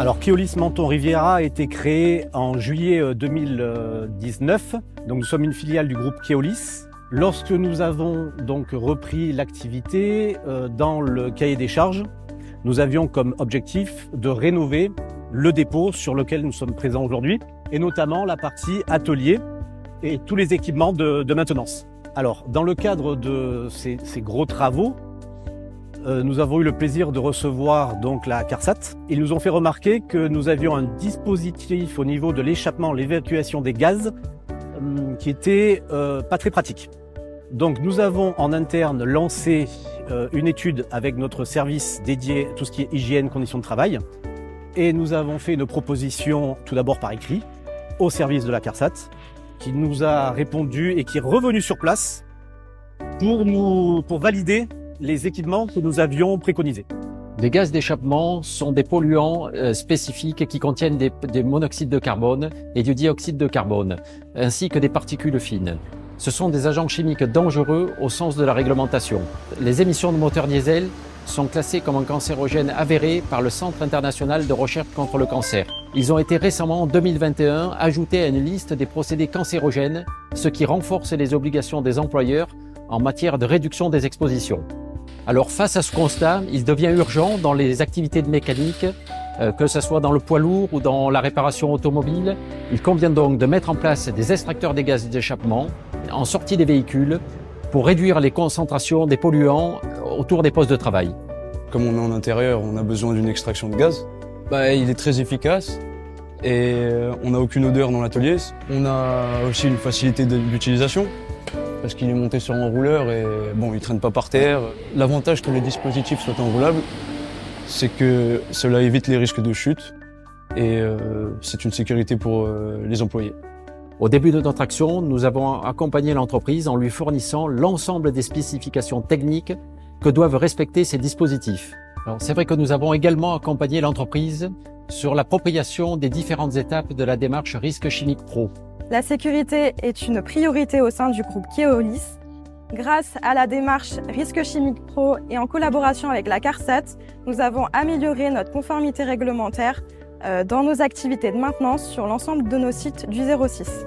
Alors Keolis Menton Riviera a été créé en juillet 2019. Donc nous sommes une filiale du groupe Keolis. Lorsque nous avons donc repris l'activité, dans le cahier des charges, nous avions comme objectif de rénover le dépôt sur lequel nous sommes présents aujourd'hui, et notamment la partie atelier et tous les équipements de maintenance. Alors, dans le cadre de ces gros travaux, nous avons eu le plaisir de recevoir donc la CARSAT. Ils nous ont fait remarquer que nous avions un dispositif au niveau de l'échappement, l'évacuation des gaz, qui était pas très pratique. Donc nous avons en interne lancé une étude avec notre service dédié à tout ce qui est hygiène, conditions de travail. Et nous avons fait une proposition tout d'abord par écrit au service de la CARSAT, qui nous a répondu et qui est revenu sur place pour valider les équipements que nous avions préconisés. Les gaz d'échappement sont des polluants spécifiques qui contiennent des monoxydes de carbone et du dioxyde de carbone, ainsi que des particules fines. Ce sont des agents chimiques dangereux au sens de la réglementation. Les émissions de moteurs diesel sont classées comme un cancérogène avéré par le Centre international de recherche contre le cancer. Ils ont été récemment, en 2021, ajoutés à une liste des procédés cancérogènes, ce qui renforce les obligations des employeurs en matière de réduction des expositions. Alors face à ce constat, il devient urgent dans les activités de mécanique, que ce soit dans le poids lourd ou dans la réparation automobile, il convient donc de mettre en place des extracteurs des gaz d'échappement en sortie des véhicules pour réduire les concentrations des polluants autour des postes de travail. Comme on est en intérieur, on a besoin d'une extraction de gaz. Il est très efficace et on n'a aucune odeur dans l'atelier. On a aussi une facilité d'utilisation parce qu'il est monté sur un rouleur et bon, il traîne pas par terre. L'avantage que les dispositifs soient enroulables, c'est que cela évite les risques de chute et c'est une sécurité pour les employés. Au début de notre action, nous avons accompagné l'entreprise en lui fournissant l'ensemble des spécifications techniques que doivent respecter ces dispositifs. Alors, c'est vrai que nous avons également accompagné l'entreprise sur l'appropriation des différentes étapes de la démarche Risque Chimique Pro. La sécurité est une priorité au sein du groupe Keolis. Grâce à la démarche Risque Chimique Pro et en collaboration avec la CARSAT, nous avons amélioré notre conformité réglementaire dans nos activités de maintenance sur l'ensemble de nos sites du 06.